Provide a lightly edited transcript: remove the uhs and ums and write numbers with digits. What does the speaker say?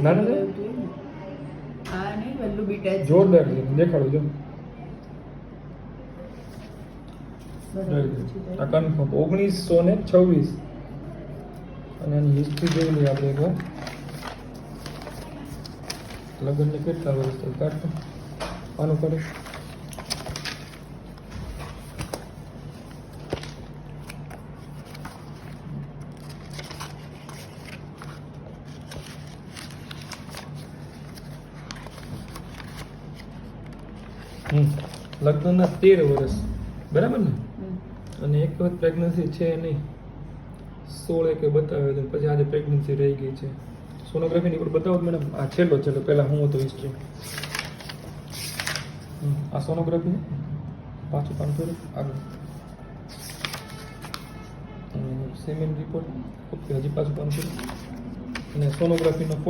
ના ના આ નહીં વલ્લુ બીટા છે. જોરદાર છે, દેખાડો જો આ કન્ફર્મ 1926 અને એની હિસ્ટ્રી જોઈ લઈએ આપણે એકવાર. લગ્નને કેટલા વર્ષ થયા કાઢતો આનું કરે લગ્નના 13 વર્ષ બરાબર ને. અને એક વખત પ્રેગ્નન્સી છે નહીં, 16 કે બતાવે છે, પછી આજે પ્રેગ્નન્સી રહી ગઈ છે. સોનોગ્રાફીની પણ બતાવો મેડમ. આ છેલ્લો પહેલાં હું હતો હિસ્ટ્રી. આ સોનોગ્રાફી પાછું કામ કર્યું આગળ સિમેન્ટ રિપોર્ટ ઓકે, હજી પાછું કામ કર્યું અને સોનોગ્રાફીનો